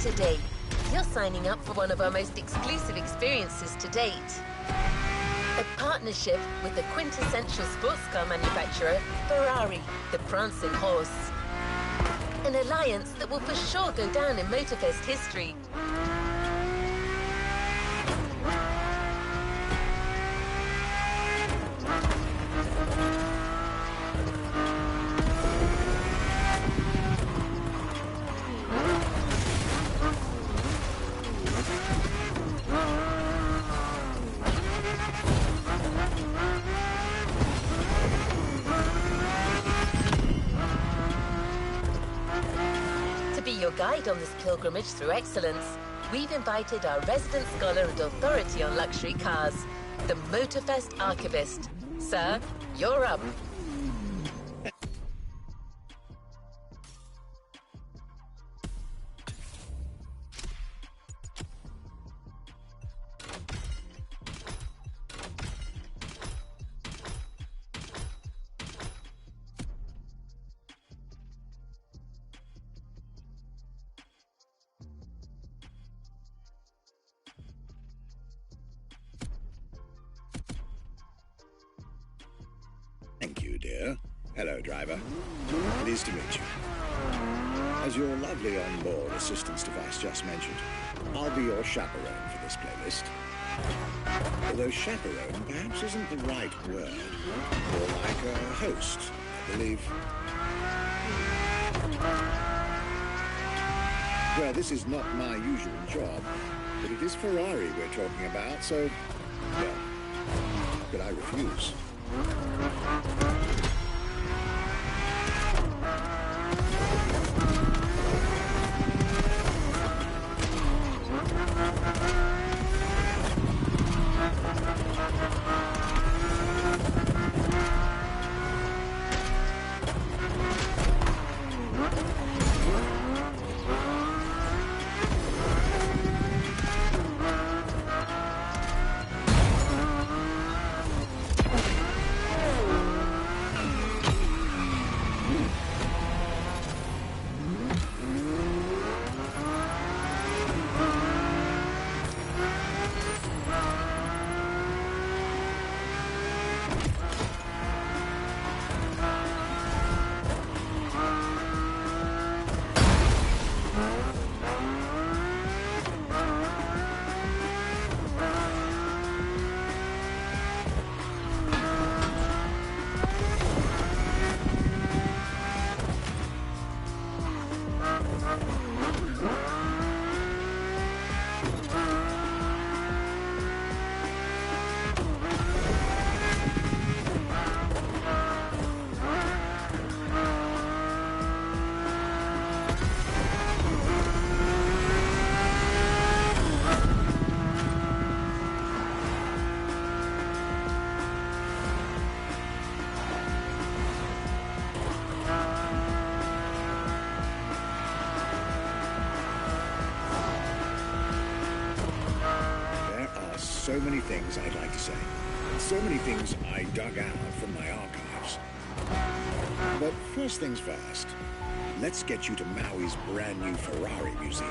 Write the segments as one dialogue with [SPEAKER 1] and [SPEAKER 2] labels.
[SPEAKER 1] today. You're signing up for one of our most exclusive experiences to date. A partnership with the quintessential sports car manufacturer, Ferrari, the prancing horse. An alliance that will for sure go down in Motorfest history. Guide on this pilgrimage through excellence, we've invited our resident scholar and authority on luxury cars, the Motorfest Archivist. Sir, you're up.
[SPEAKER 2] Thank you, dear. Hello, driver. Pleased to meet you. As your lovely on-board assistance device just mentioned, I'll be your chaperone for this playlist. Although chaperone perhaps isn't the right word. More like a host, I believe. Well, this is not my usual job, but it is Ferrari we're talking about, so, well, how could I refuse? So many things I'd like to say. So many things I dug out from my archives. But first things first, let's get you to Maui's brand new Ferrari museum.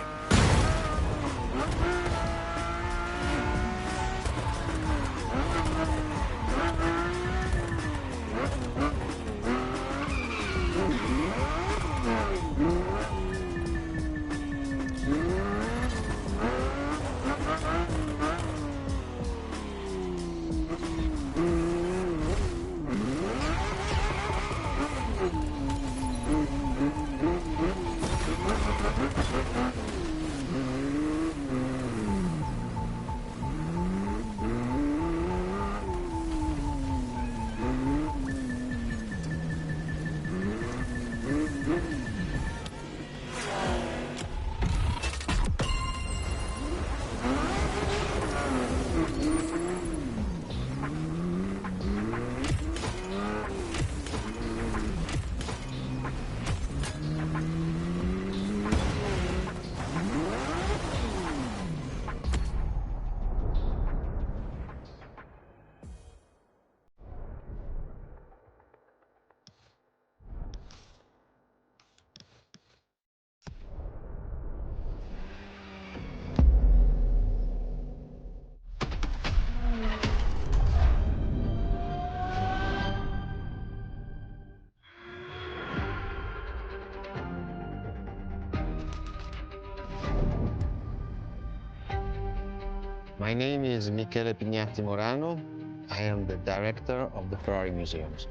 [SPEAKER 3] My name is Michele Pignatti Morano. I am the director of the Ferrari Museums.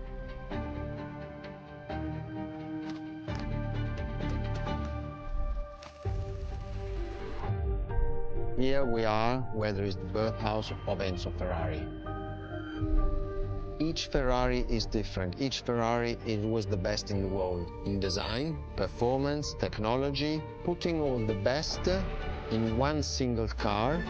[SPEAKER 3] Here we are, where there is the birthhouse of Enzo Ferrari. Each Ferrari is different. Each Ferrari was the best in the world in design, performance, technology, putting all the best in one single car.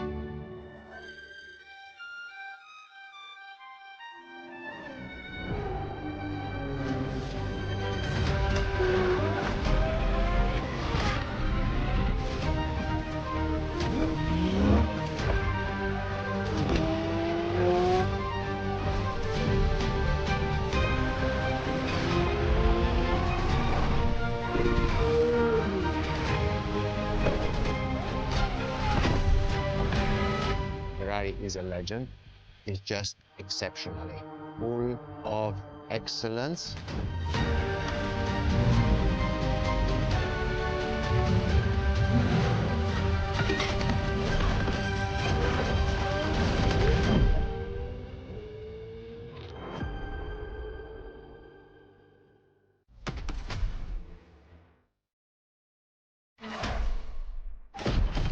[SPEAKER 3] Ferrari is a legend. It's just exceptionally full of excellence.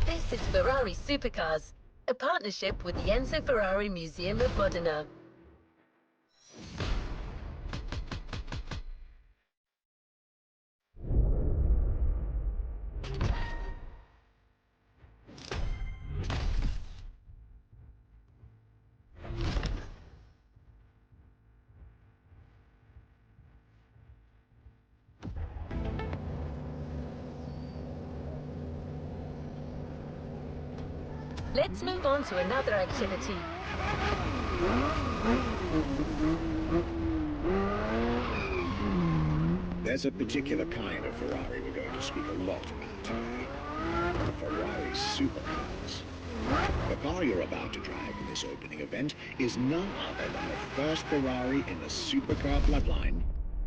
[SPEAKER 1] This is Ferrari Supercars, a partnership with the Enzo Ferrari Museum of Modena. Let's move on to another activity.
[SPEAKER 2] There's a particular kind of Ferrari we're going to speak a lot about today. Ferrari supercars. The car you're about to drive in this opening event is none other than the first Ferrari in the supercar bloodline,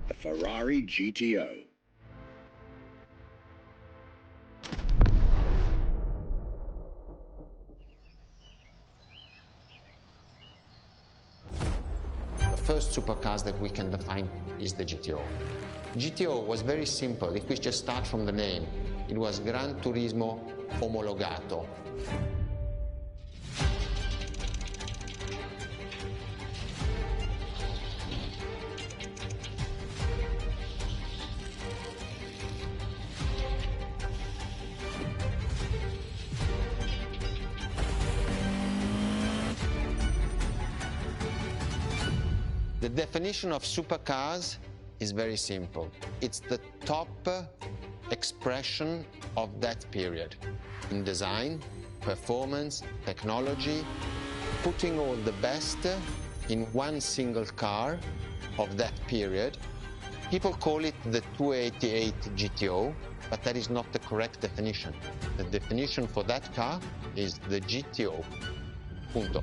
[SPEAKER 2] the Ferrari GTO.
[SPEAKER 3] The first supercars that we can define is the GTO. GTO was very simple. If we just start from the name, it was Gran Turismo Omologato. The definition of supercars is very simple. It's the top expression of that period in design, performance, technology, putting all the best in one single car of that period. People call it the 288 GTO, but that is not the correct definition. The definition for that car is the GTO. Punto.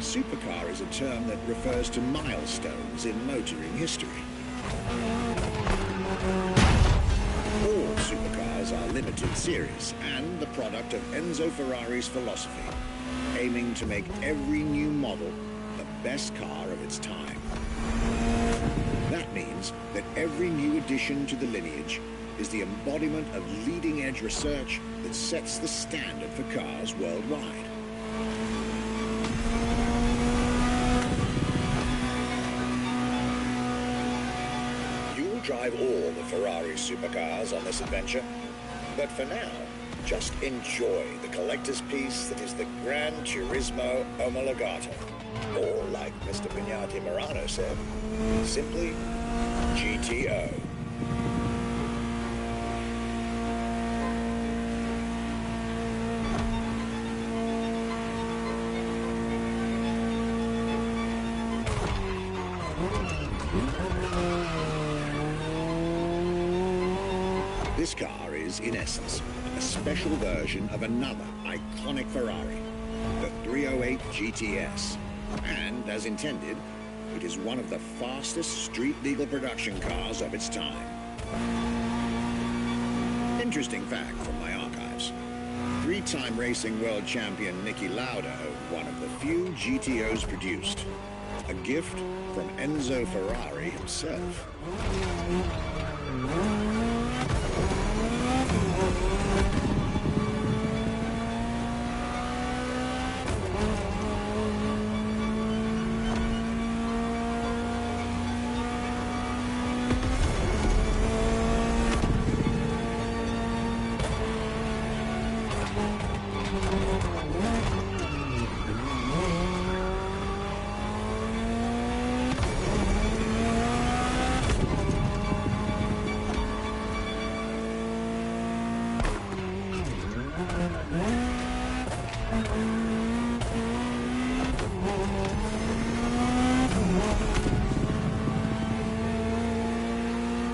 [SPEAKER 2] Supercar is a term that refers to milestones in motoring history. All supercars are limited series and the product of Enzo Ferrari's philosophy, aiming to make every new model the best car of its time. That means that every new addition to the lineage is the embodiment of leading-edge research that sets the standard for cars worldwide. Drive all the Ferrari supercars on this adventure, but for now, just enjoy the collector's piece that is the Gran Turismo Omologato, or like Mr. Pignatti Morano said, simply GTO. This car is, in essence, a special version of another iconic Ferrari, the 308 GTS. And, as intended, it is one of the fastest street-legal production cars of its time. Interesting fact from my archives. Three-time racing world champion Niki Lauda owned one of the few GTOs produced. A gift from Enzo Ferrari himself.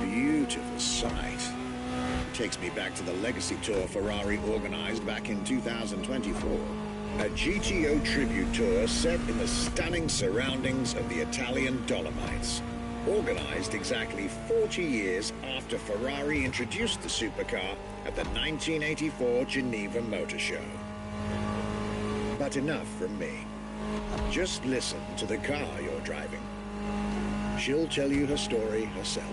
[SPEAKER 2] Beautiful sight. Takes me back to the Legacy Tour Ferrari organized back in 2024. A GTO tribute tour set in the stunning surroundings of the Italian Dolomites. Organized exactly 40 years after Ferrari introduced the supercar at the 1984 Geneva Motor Show. But enough from me. Just listen to the car you're driving. She'll tell you her story herself.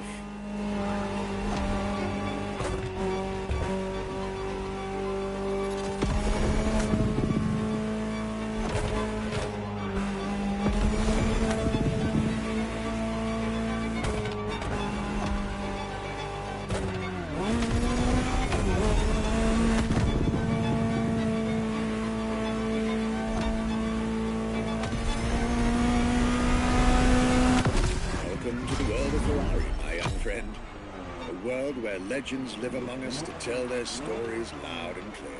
[SPEAKER 2] A world where legends live among us to tell their stories loud and clear.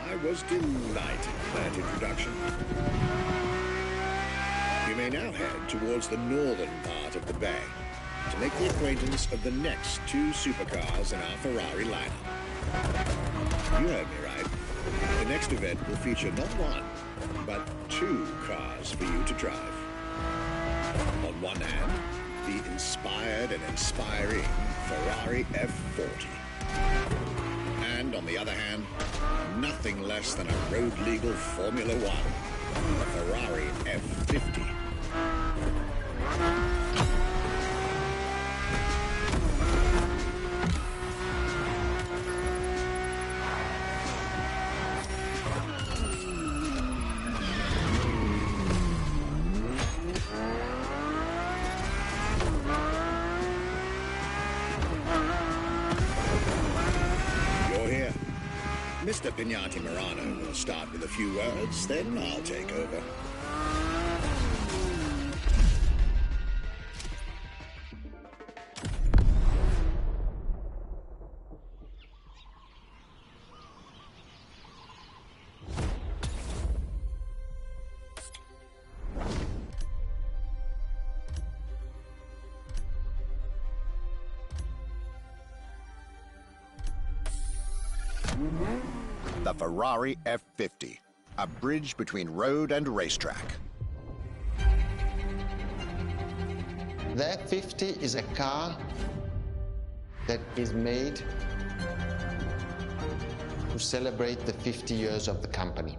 [SPEAKER 2] I was delighted with that introduction. We may now head towards the northern part of the bay to make the acquaintance of the next two supercars in our Ferrari lineup. You heard me right. The next event will feature not one, but two cars for you to drive. On one hand, the inspired and inspiring Ferrari F40. And on the other hand, nothing less than a road-legal Formula One, the Ferrari F50. Mr. Pignati Morano will start with a few words, then I'll take over. The Ferrari F50, a bridge between road and racetrack.
[SPEAKER 3] The F50 is a car that is made to celebrate the 50 years of the company.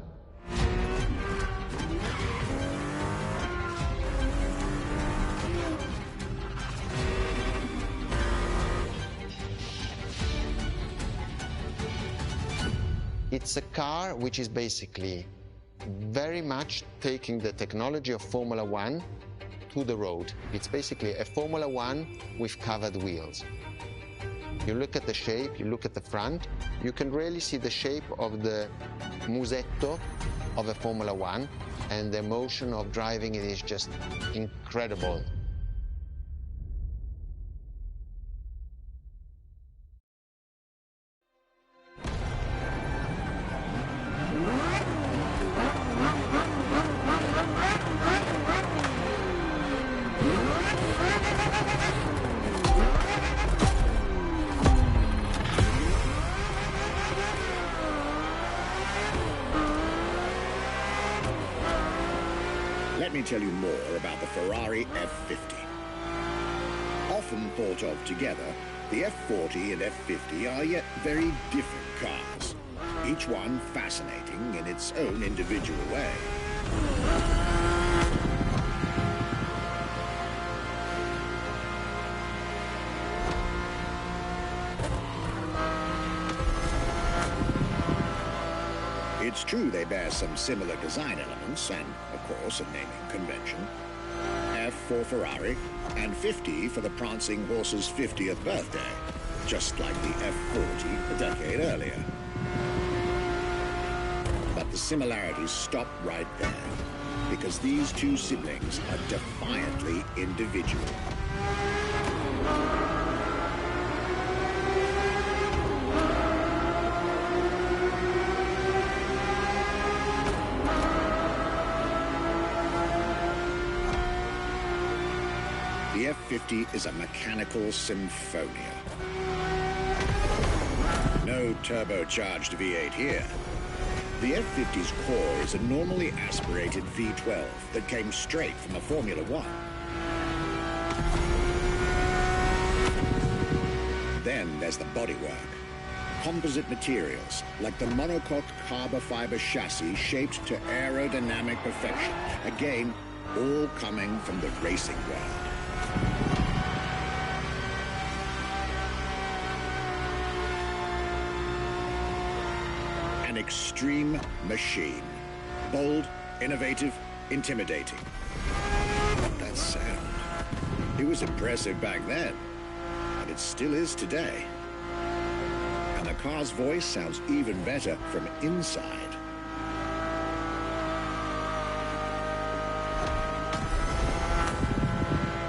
[SPEAKER 3] It's a car which is basically very much taking the technology of Formula One to the road. It's basically a Formula One with covered wheels. You look at the shape, you look at the front, you can really see the shape of the musetto of a Formula One, and the emotion of driving it is just incredible.
[SPEAKER 2] Let me tell you more about the Ferrari F50. Often thought of together, the F40 and F50 are yet very different cars, each one fascinating in its own individual way. It's true they bear some similar design elements and, of course, a naming convention. F for Ferrari, and 50 for the prancing horse's 50th birthday, just like the F40 a decade earlier. But the similarities stop right there, because these two siblings are defiantly individual. The F50 is a mechanical symphonia. No turbocharged V8 here. The F50's core is a normally aspirated V12 that came straight from a Formula One. Then there's the bodywork. Composite materials, like the monocoque carbon fiber chassis shaped to aerodynamic perfection. Again, all coming from the racing world. An extreme machine. Bold, innovative, intimidating. That sound. It was impressive back then, and it still is today. And the car's voice sounds even better from inside.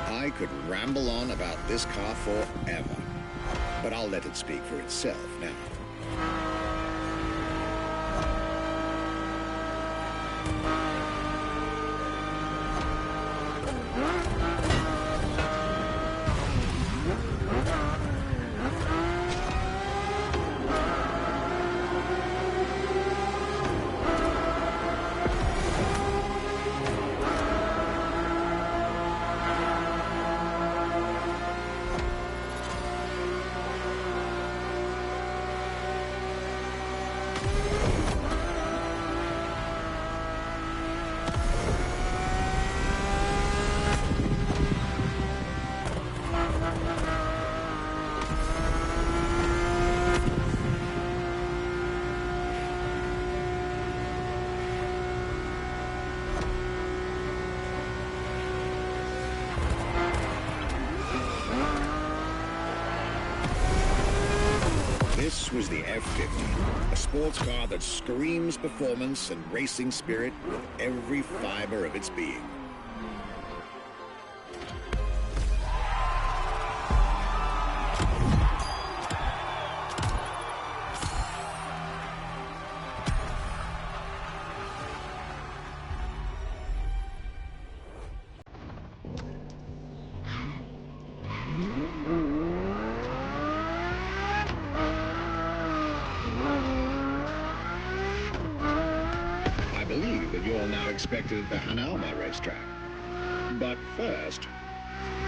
[SPEAKER 2] I could ramble on about this car forever, but I'll let it speak for itself now. This was the F50, a sports car that screams performance and racing spirit with every fiber of its being. I believe that you're now expected at the Hanalma racetrack. But first,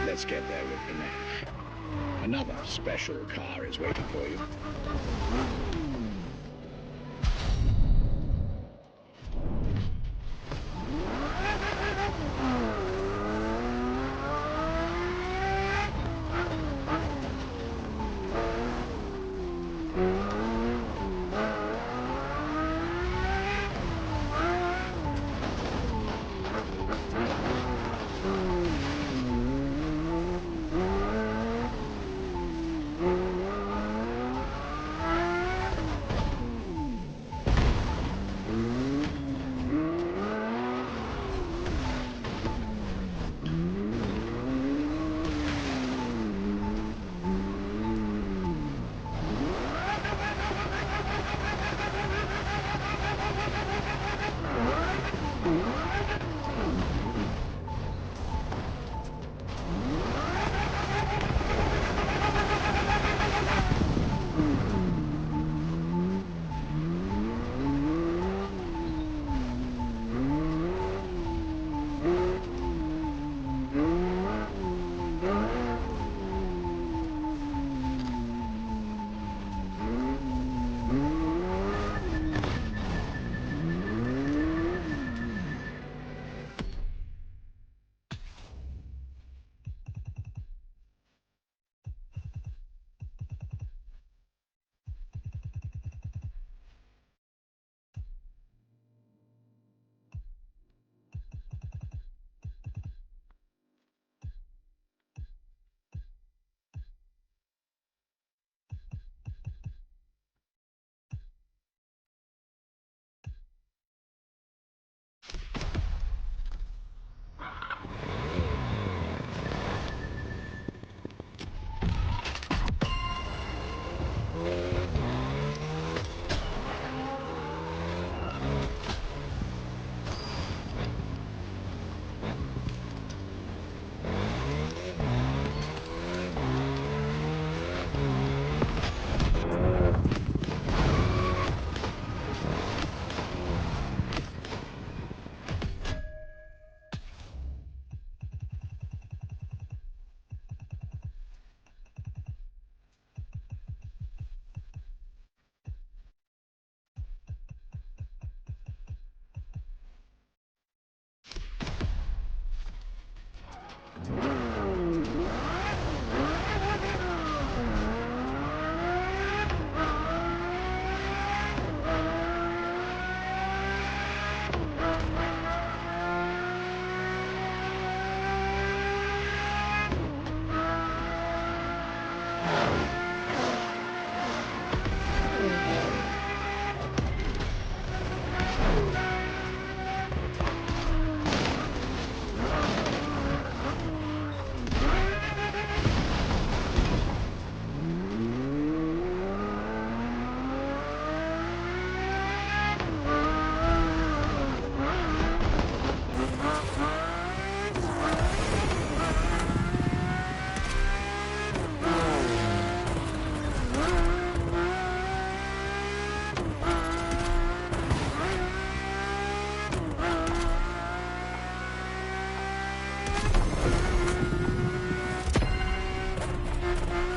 [SPEAKER 2] let's get there with panache. Another special car is waiting for you.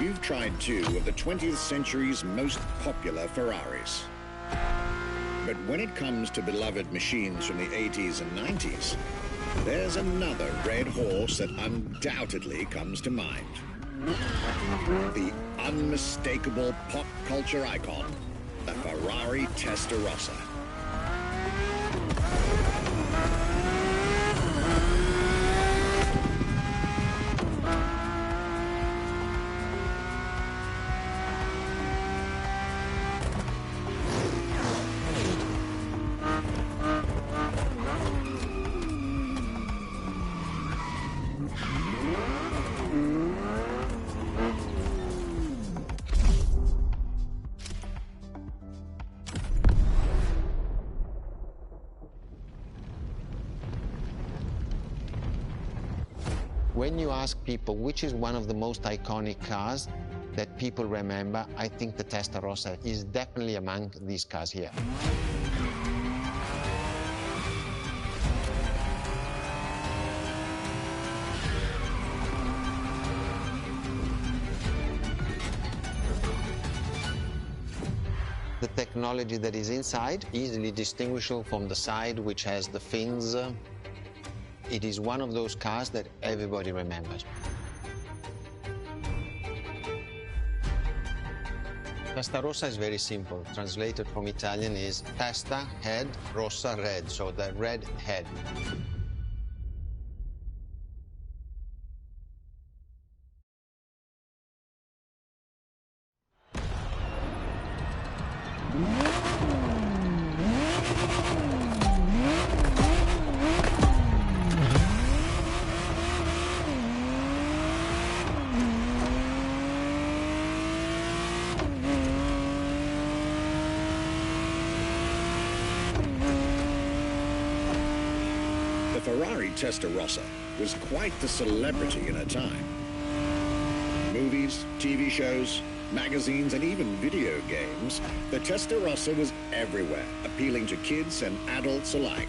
[SPEAKER 2] you've tried two of the 20th century's most popular Ferraris. But when it comes to beloved machines from the 80s and 90s, there's another red horse that undoubtedly comes to mind. The unmistakable pop culture icon, the Ferrari Testarossa.
[SPEAKER 3] When you ask people which is one of the most iconic cars that people remember, I think the Testarossa is definitely among these cars here. The technology that is inside, easily distinguishable from the side which has the fins. It is one of those cars that everybody remembers. Testarossa is very simple. Translated from Italian is testa, head, rossa, red. So the red head.
[SPEAKER 2] The Ferrari Testarossa was quite the celebrity in her time. Movies, TV shows, magazines, and even video games, the Testarossa was everywhere, appealing to kids and adults alike.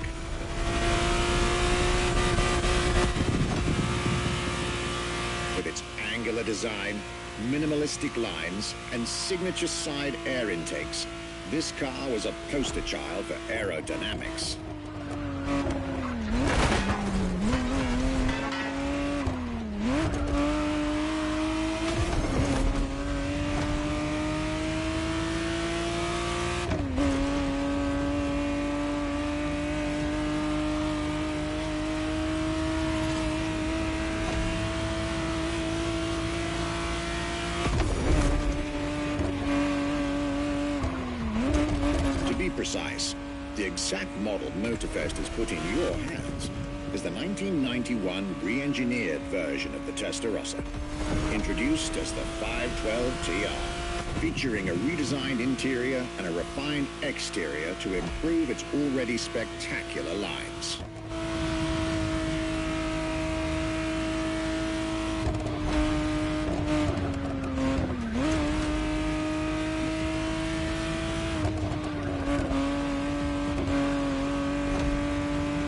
[SPEAKER 2] With its angular design, minimalistic lines, and signature side air intakes, this car was a poster child for aerodynamics. Precise, the exact model Motorfest has put in your hands is the 1991 re-engineered version of the Testarossa, introduced as the 512TR, featuring a redesigned interior and a refined exterior to improve its already spectacular lines.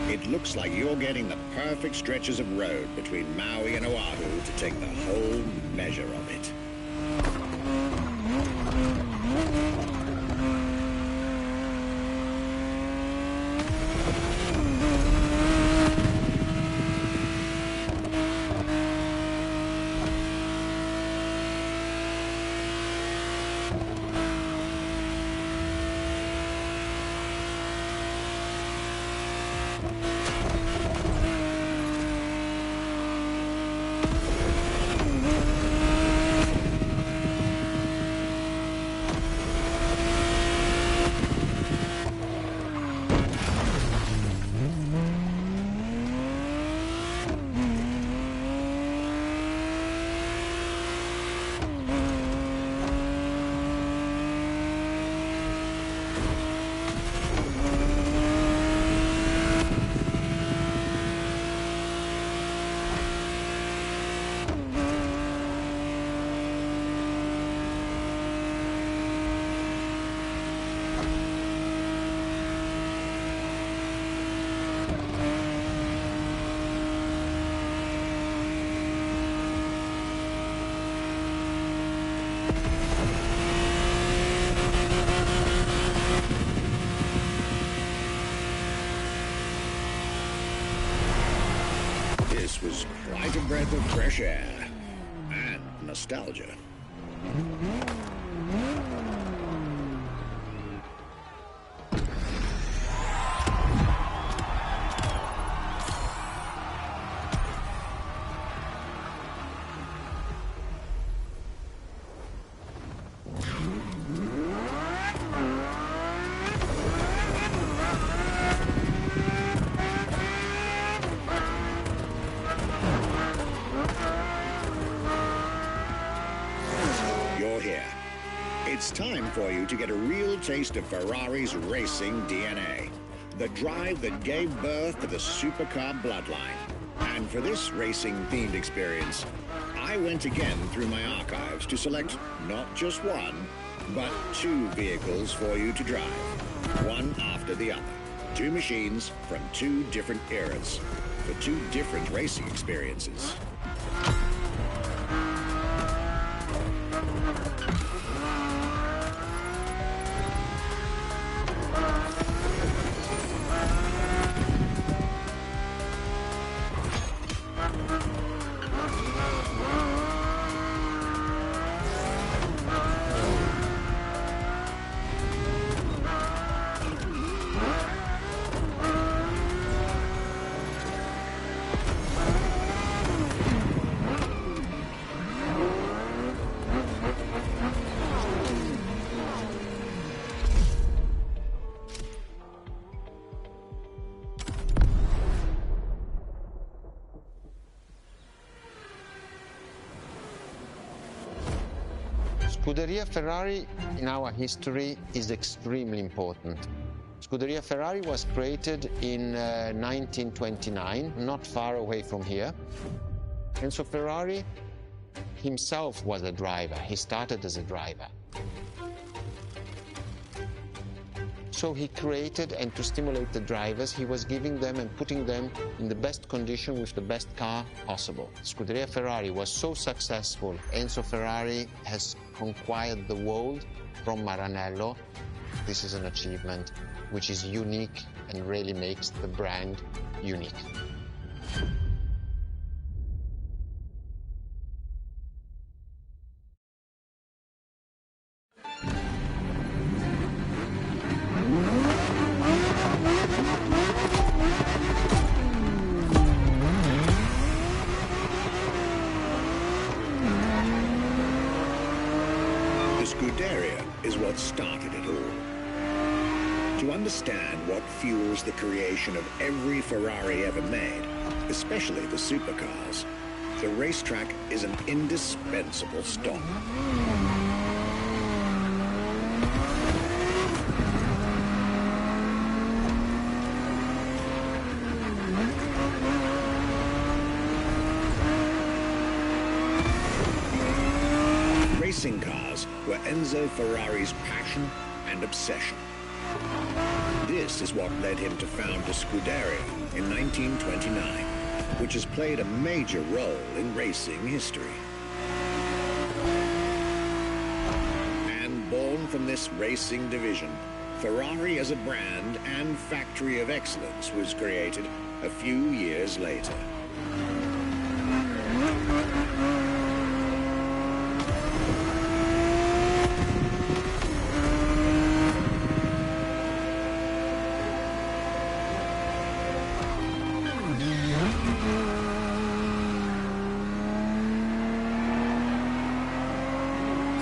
[SPEAKER 2] It looks like you're getting the perfect stretches of road between Maui and Oahu to take the whole measure of it. This was quite a breath of fresh air and nostalgia. It's time for you to get a real taste of Ferrari's racing DNA, the drive that gave birth to the supercar bloodline. And for this racing-themed experience, I went again through my archives to select not just one, but two vehicles for you to drive, one after the other. Two machines from two different eras, for two different racing experiences.
[SPEAKER 3] Scuderia Ferrari in our history is extremely important. Scuderia Ferrari was created in 1929, not far away from here. Enzo Ferrari himself was a driver. He started as a driver. So he created, and to stimulate the drivers, he was giving them and putting them in the best condition with the best car possible. Scuderia Ferrari was so successful. Enzo Ferrari has conquered the world from Maranello. This is an achievement which is unique and really makes the brand unique.
[SPEAKER 2] Scuderia is what started it all. To understand what fuels the creation of every Ferrari ever made, especially the supercars, the racetrack is an indispensable stop. Racing cars were Enzo Ferrari's passion and obsession. This is what led him to found a Scuderia in 1929, which has played a major role in racing history. And born from this racing division, Ferrari as a brand and factory of excellence was created a few years later.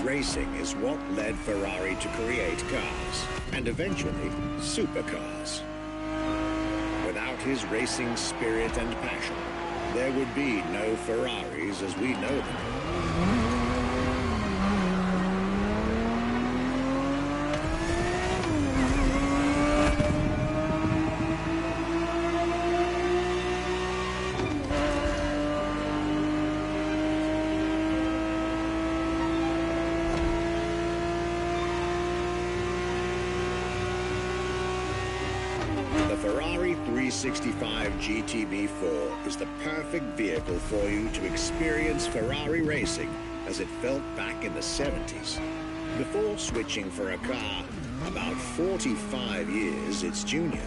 [SPEAKER 2] Racing is what led Ferrari to create cars, and eventually supercars. Without his racing spirit and passion, there would be no Ferraris as we know them. The Ferrari 365 GTB4 is the perfect vehicle for you to experience Ferrari racing as it felt back in the 70s, before switching for a car about 45 years its junior.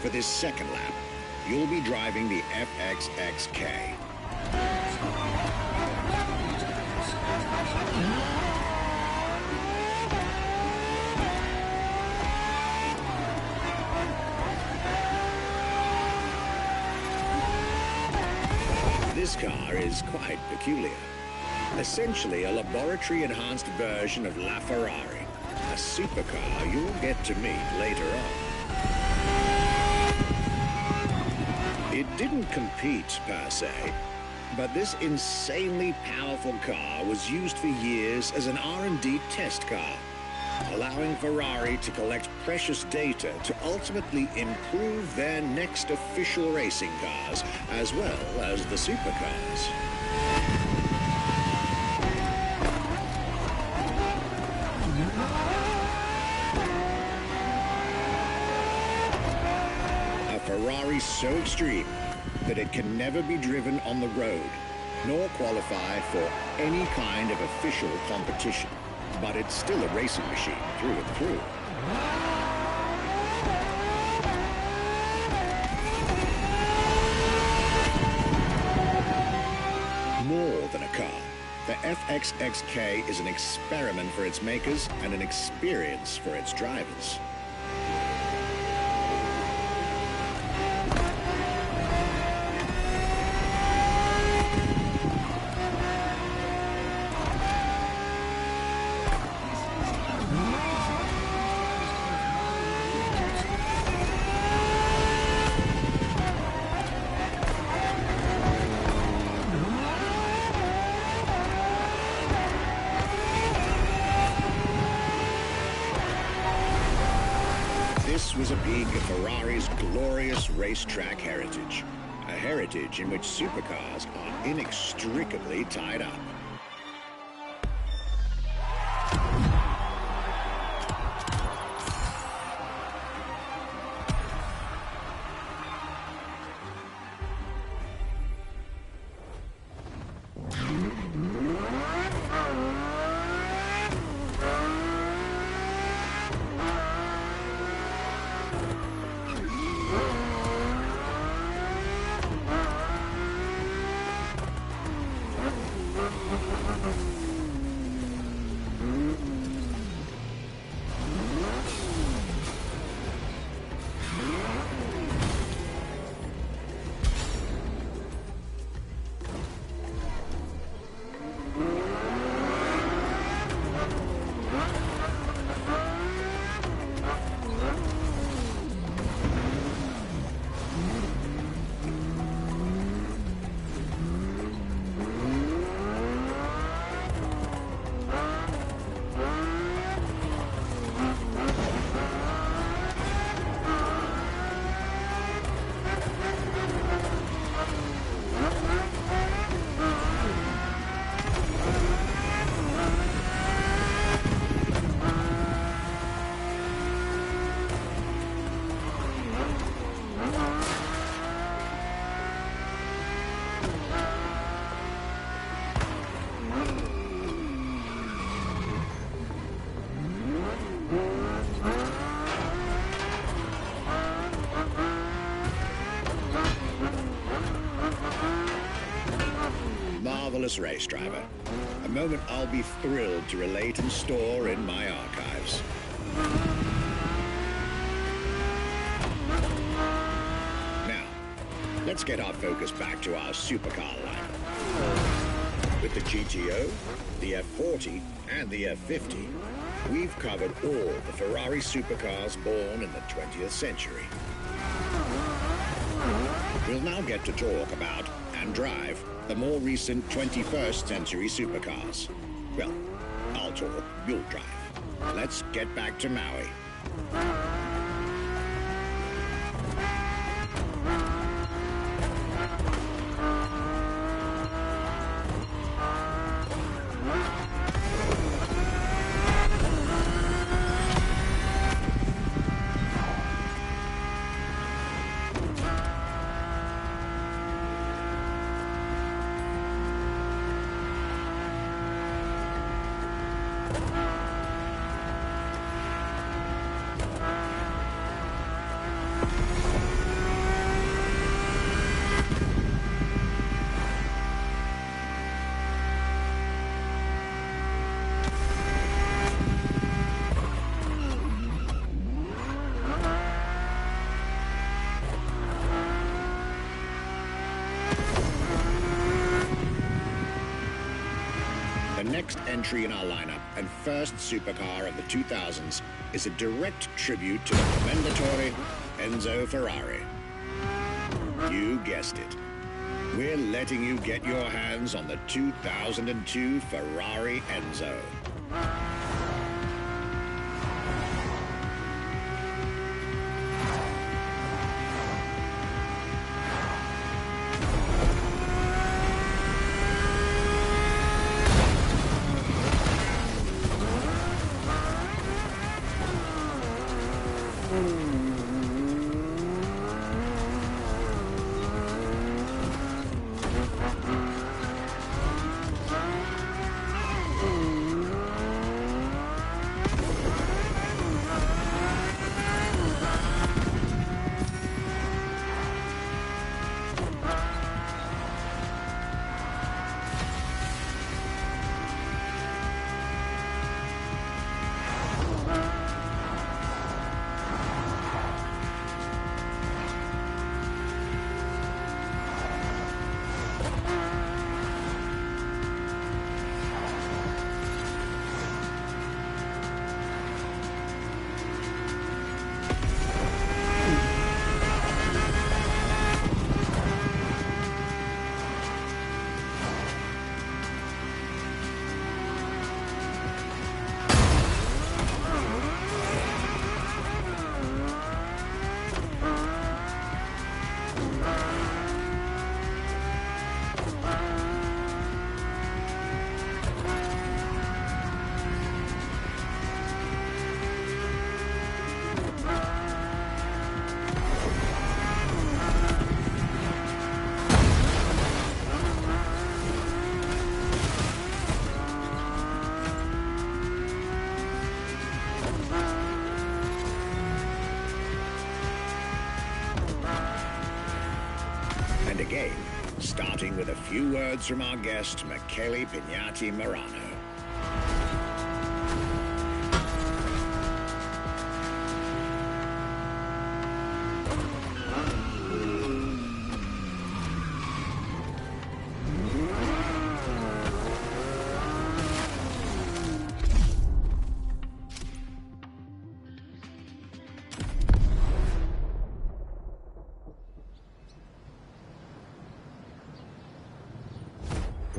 [SPEAKER 2] For this second lap, you'll be driving the FXXK. This car is quite peculiar. Essentially a laboratory-enhanced version of La Ferrari, a supercar you'll get to meet later on. It didn't compete per se, but this insanely powerful car was used for years as an R&D test car, allowing Ferrari to collect precious data to ultimately improve their next official racing cars, as well as the supercars. A Ferrari so extreme that it can never be driven on the road, nor qualify for any kind of official competition. But it's still a racing machine through and through. More than a car, the FXXK is an experiment for its makers and an experience for its drivers. This was a peek at Ferrari's glorious racetrack heritage. A heritage in which supercars are inextricably tied up. Marvelous race driver. A moment I'll be thrilled to relate and store in my archives. Now, let's get our focus back to our supercar lineup. With the GTO, the F40, and the F50, we've covered all the Ferrari supercars born in the 20th century. We'll now get to talk about and drive the more recent 21st century supercars. Well, I'll talk, you'll drive. Let's get back to Maui. next entry in our lineup and first supercar of the 2000s is a direct tribute to the commendatore Enzo Ferrari. You guessed it. We're letting you get your hands on the 2002 Ferrari Enzo. And again, starting with a few words from our guest, Michele Pignati Marano.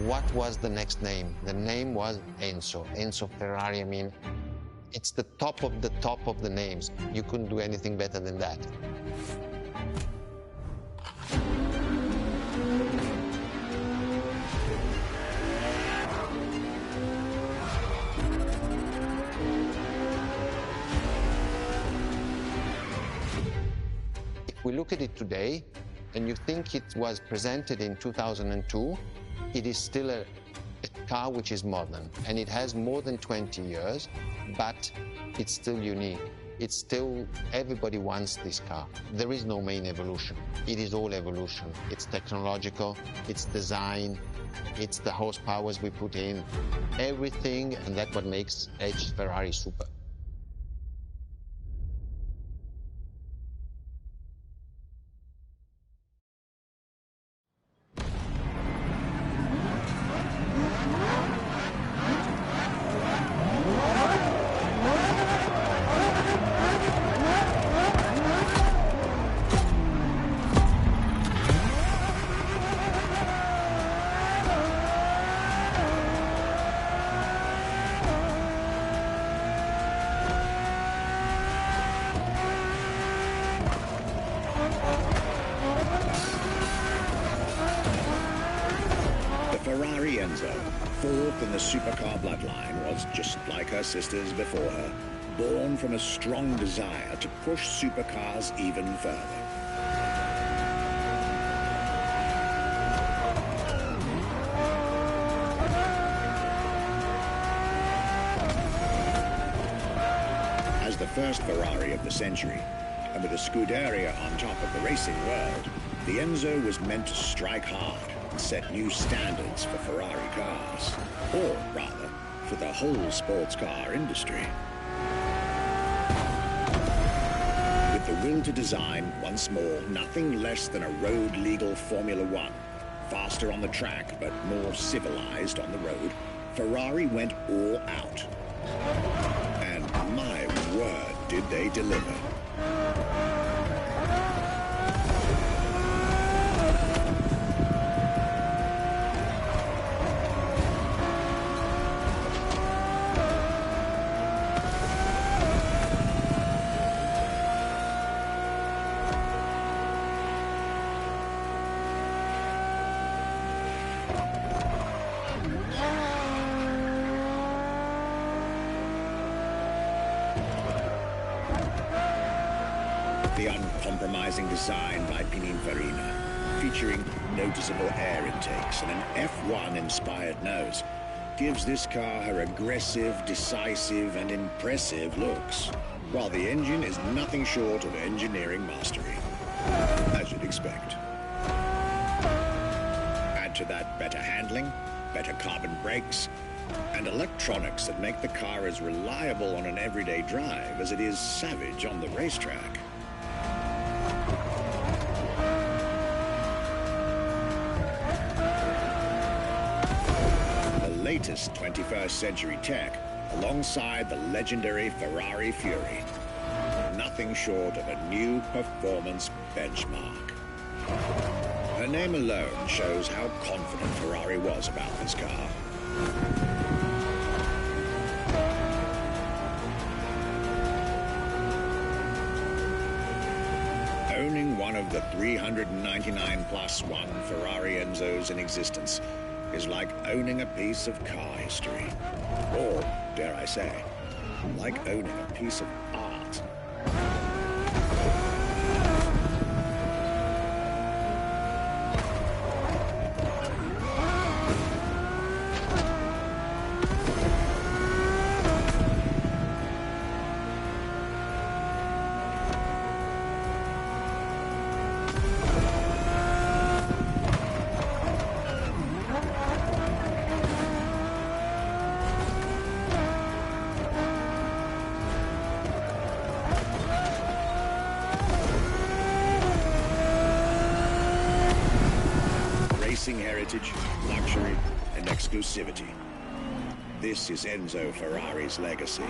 [SPEAKER 3] What was the next name? The name was Enzo. Enzo Ferrari. I mean, it's the top of the names. You couldn't do anything better than that. If we look at it today, and you think it was presented in 2002, it is still a car which is modern, and it has more than 20 years, but it's still unique. It's still, everybody wants this car. There is no main evolution. It is all evolution. It's technological, it's design, it's the horsepowers we put in, everything, and that's what makes Edge Ferrari super.
[SPEAKER 2] Ferrari Enzo, fourth in the supercar bloodline, was just like her sisters before her, born from a strong desire to push supercars even further. As the first Ferrari of the century, and with a Scuderia on top of the racing world, the Enzo was meant to strike hard and set new standards for Ferrari cars, or rather, for the whole sports car industry. With the will to design, once more, nothing less than a road-legal Formula One, faster on the track but more civilized on the road, Ferrari went all out. And my word, did they deliver. The uncompromising design by Pininfarina, featuring noticeable air intakes and an F1-inspired nose, gives this car her aggressive, decisive, and impressive looks, while the engine is nothing short of engineering mastery, as you'd expect. Add to that better handling, better carbon brakes, and electronics that make the car as reliable on an everyday drive as it is savage on the racetrack. Latest 21st century tech alongside the legendary Ferrari Fury. Nothing short of a new performance benchmark. Her name alone shows how confident Ferrari was about this car. Owning one of the 399 plus one Ferrari Enzos in existence is like owning a piece of car history. Or, dare I say, like owning a piece of art. Heritage, luxury, and exclusivity. This is Enzo Ferrari's legacy.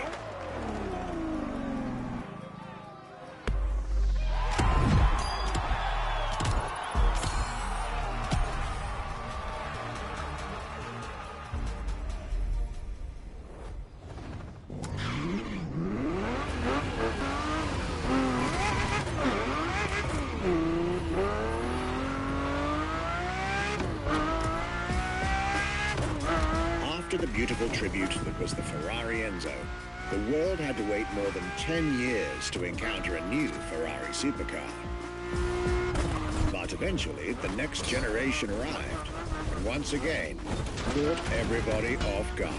[SPEAKER 2] After the beautiful tribute that was the Ferrari Enzo, the world had to wait more than 10 years to encounter a new Ferrari supercar. But eventually, the next generation arrived, and once again, caught everybody off guard.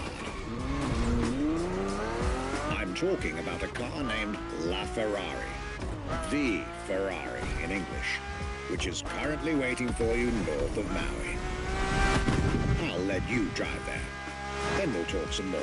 [SPEAKER 2] I'm talking about a car named La Ferrari, the Ferrari in English, which is currently waiting for you north of Maui. I'll let you drive there. Then we'll talk some more.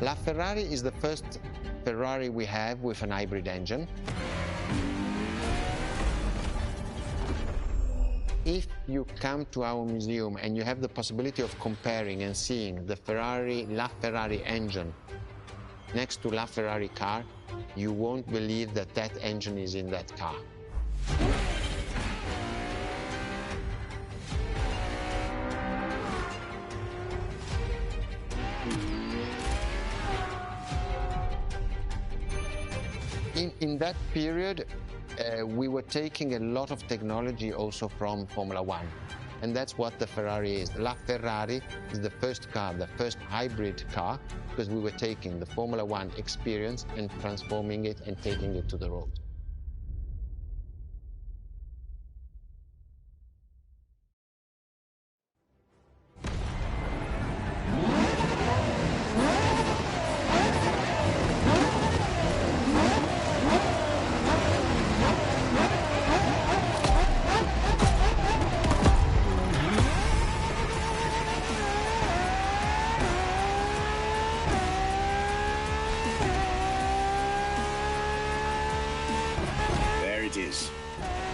[SPEAKER 3] LaFerrari is the first Ferrari we have with an hybrid engine. If you come to our museum and you have the possibility of comparing and seeing the LaFerrari engine next to LaFerrari car, you won't believe that that engine is in that car. In that period, we were taking a lot of technology also from Formula One, and that's what the Ferrari is. LaFerrari is the first car, the first hybrid car, because we were taking the Formula One experience and transforming it and taking it to the road.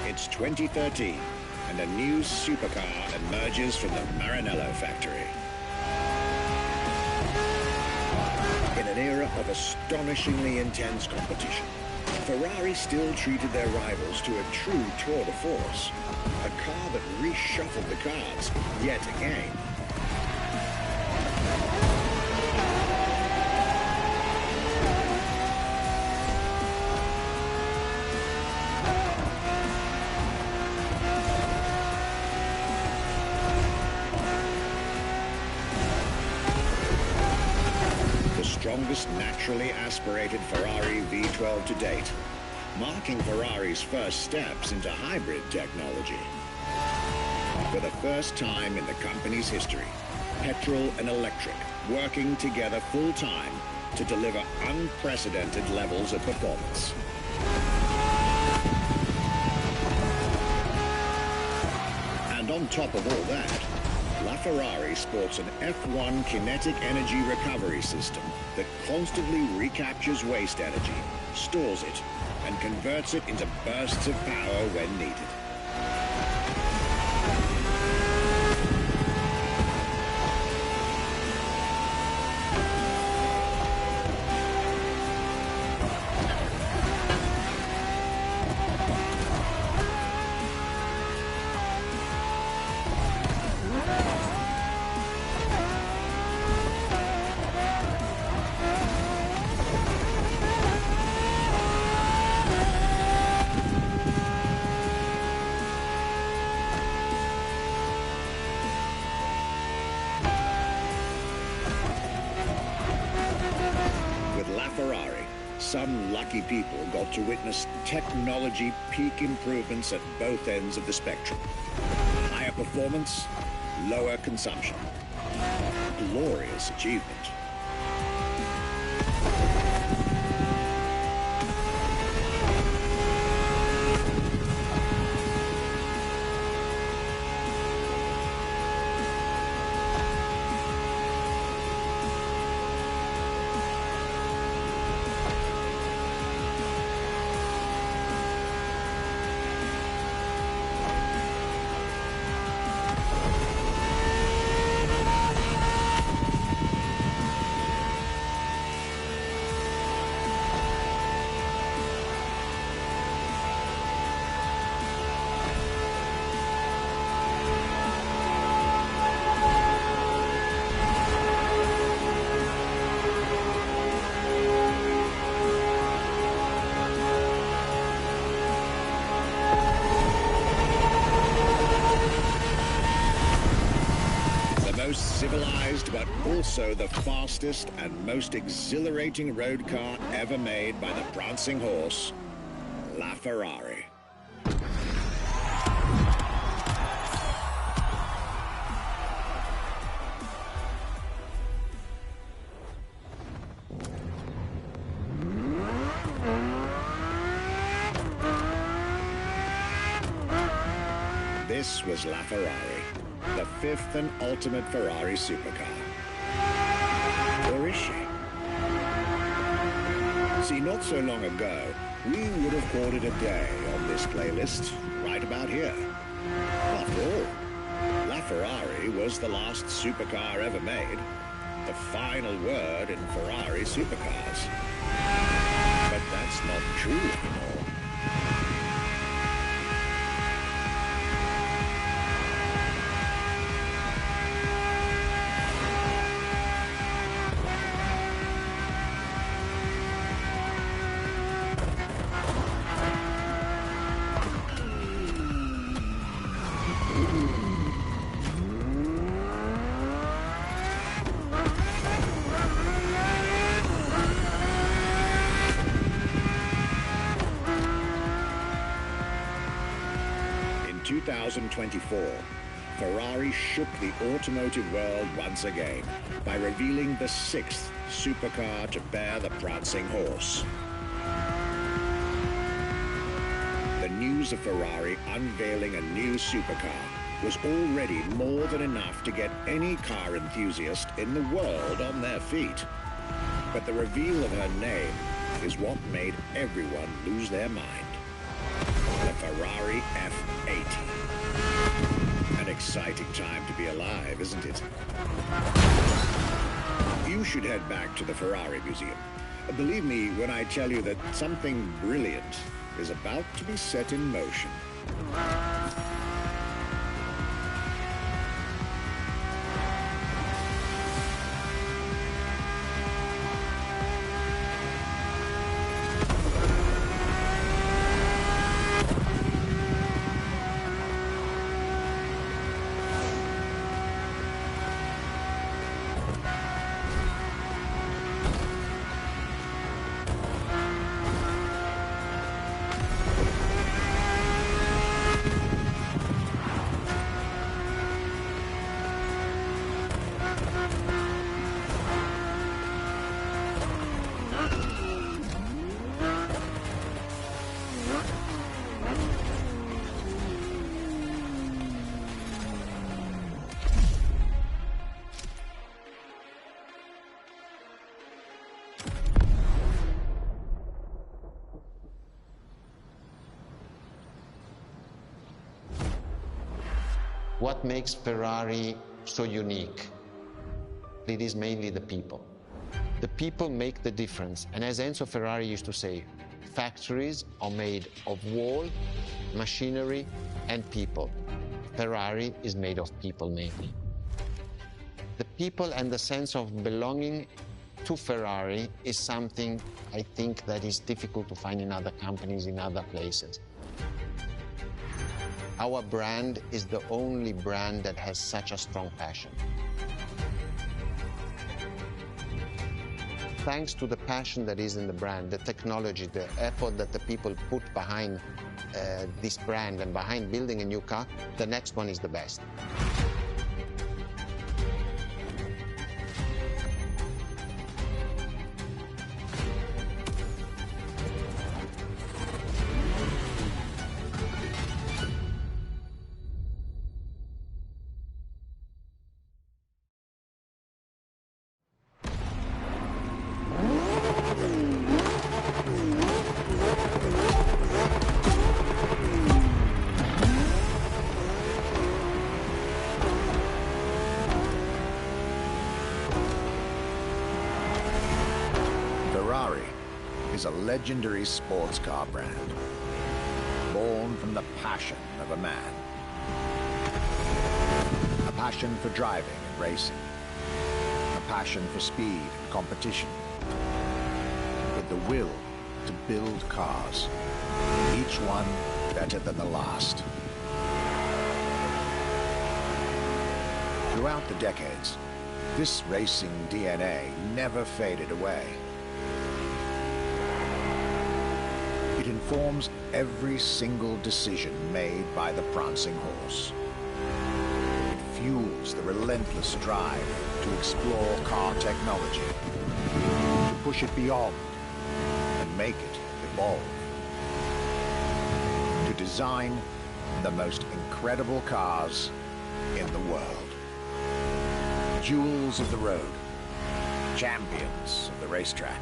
[SPEAKER 2] It's 2013, and a new supercar emerges from the Maranello factory. In an era of astonishingly intense competition, Ferrari still treated their rivals to a true tour de force, a car that reshuffled the cards yet again. Strongest naturally aspirated Ferrari V12 to date, marking Ferrari's first steps into hybrid technology. For the first time in the company's history, petrol and electric working together full-time to deliver unprecedented levels of performance. And on top of all that, LaFerrari sports an F1 kinetic energy recovery system that constantly recaptures waste energy, stores it, and converts it into bursts of power when needed. Some lucky people got to witness technology peak improvements at both ends of the spectrum. Higher performance, lower consumption. Glorious achievement. Civilized, but also the fastest and most exhilarating road car ever made by the prancing horse, LaFerrari. This was LaFerrari, the fifth and ultimate Ferrari supercar. Or is she? See, not so long ago, we would have called it a day on this playlist, right about here. After all, LaFerrari was the last supercar ever made, the final word in Ferrari supercars. But that's not true anymore. In 2024, Ferrari shook the automotive world once again by revealing the 6th supercar to bear the prancing horse. The news of Ferrari unveiling a new supercar was already more than enough to get any car enthusiast in the world on their feet. But the reveal of her name is what made everyone lose their mind. The Ferrari F80. An exciting time to be alive, isn't it? You should head back to the Ferrari Museum. Believe me when I tell you that something brilliant is about to be set in motion.
[SPEAKER 3] What makes Ferrari so unique? It is mainly the people. The people make the difference. And as Enzo Ferrari used to say, factories are made of wall, machinery, and people. Ferrari is made of people mainly. The people and the sense of belonging to Ferrari is something I think that is difficult to find in other companies, in other places. Our brand is the only brand that has such a strong passion. Thanks to the passion that is in the brand, the technology, the effort that the people put behind this brand and behind building a new car, the next one is the best.
[SPEAKER 2] Ferrari is a legendary sports car brand, born from the passion of a man. A passion for driving and racing, a passion for speed and competition, with the will to build cars, each one better than the last. Throughout the decades, this racing DNA never faded away. It informs every single decision made by the prancing horse. It fuels the relentless drive to explore car technology, to push it beyond and make it evolve, to design the most incredible cars in the world. Jewels of the road, champions of the racetrack.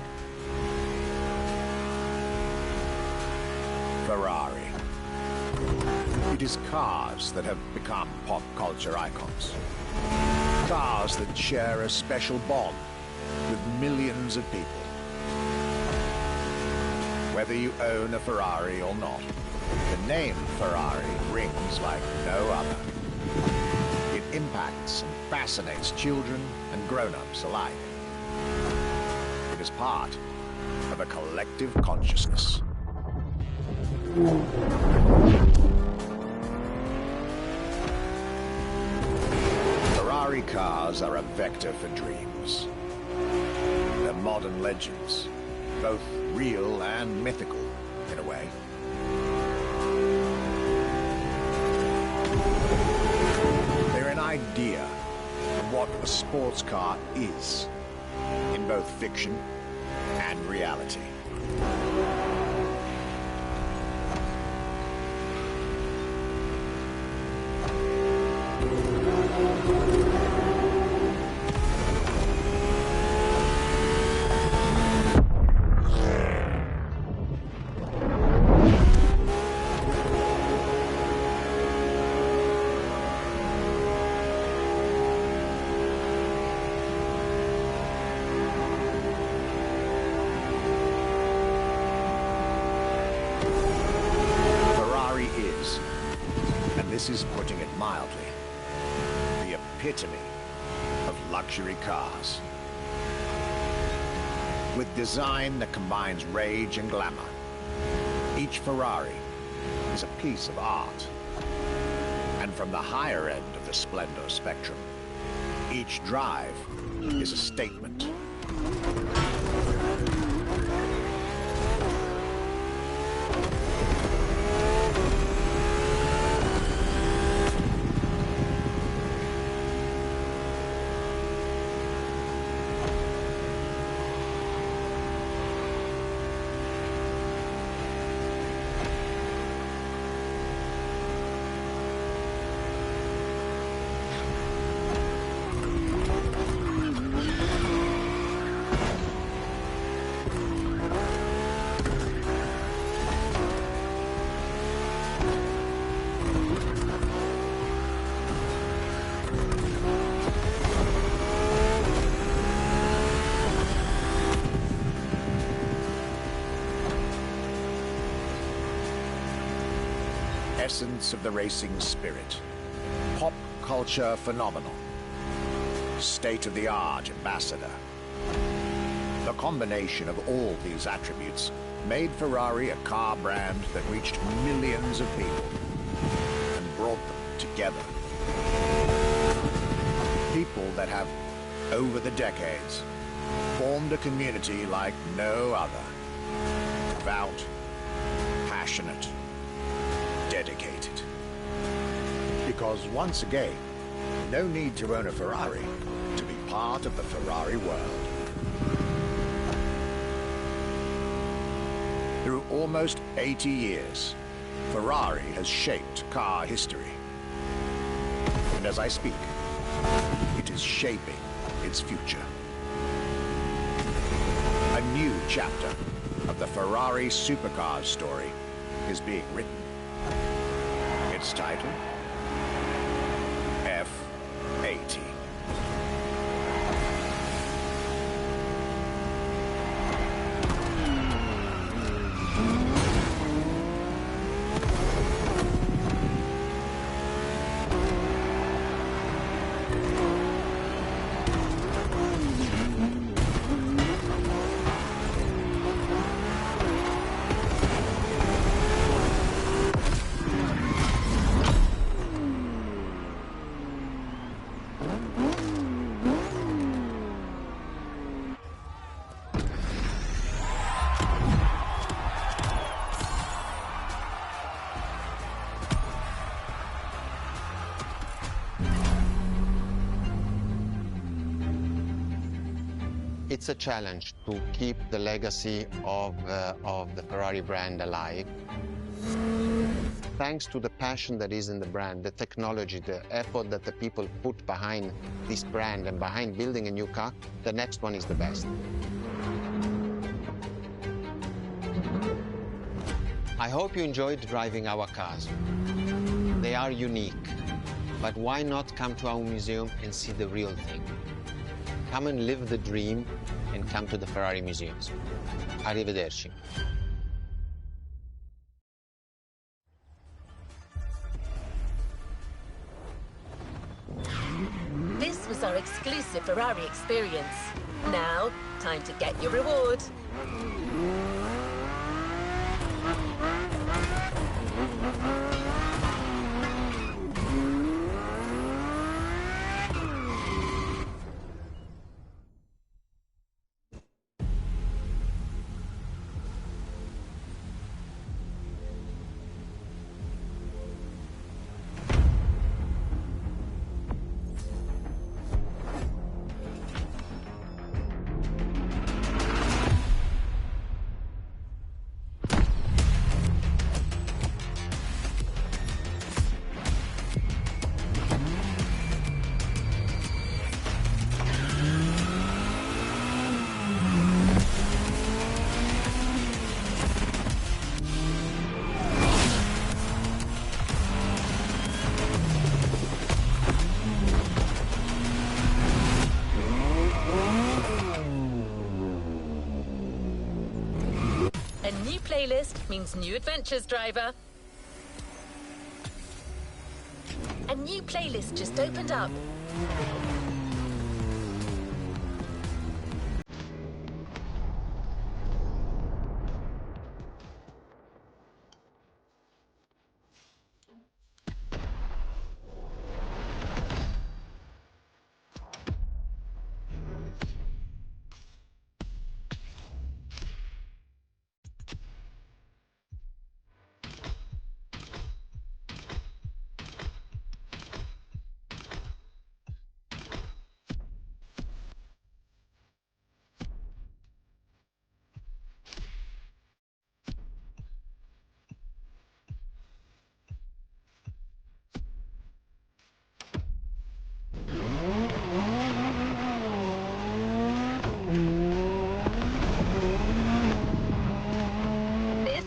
[SPEAKER 2] Ferrari. It is cars that have become pop culture icons. Cars that share a special bond with millions of people. Whether you own a Ferrari or not, the name Ferrari rings like no other. It impacts and fascinates children and grown-ups alike. It is part of a collective consciousness. Ferrari cars are a vector for dreams. They're modern legends, both real and mythical, in a way. They're an idea of what a sports car is, in both fiction and reality. This is putting it mildly, the epitome of luxury cars. With design that combines rage and glamour, each Ferrari is a piece of art. And from the higher end of the splendor spectrum, each drive is a statement. Essence of the racing spirit, pop culture phenomenon, state-of-the-art ambassador. The combination of all these attributes made Ferrari a car brand that reached millions of people and brought them together. People that have, over the decades, formed a community like no other. Devout, passionate, dedicated. Because once again, no need to own a Ferrari to be part of the Ferrari world. Through almost 80 years, Ferrari has shaped car history. And as I speak, it is shaping its future. A new chapter of the Ferrari supercars story is being written. Its title, F80.
[SPEAKER 3] It's a challenge to keep the legacy of the Ferrari brand alive. Thanks to the passion that is in the brand, the technology, the effort that the people put behind this brand and behind building a new car, the next one is the I hope you enjoyed driving our cars. They are unique, but why not come to our museum and see the real thing? Come and live the dream and come to the Ferrari museums. Arrivederci.
[SPEAKER 1] This was our exclusive Ferrari experience. Now, time to get your reward. A new playlist means new adventures, driver. A new playlist just opened up.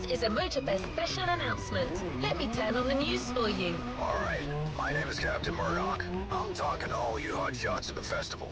[SPEAKER 1] Is a MotorFest special announcement. Let me turn on the news for you.
[SPEAKER 4] All right, my name is Captain Murdoch. I'm talking to all you hotshots at the festival.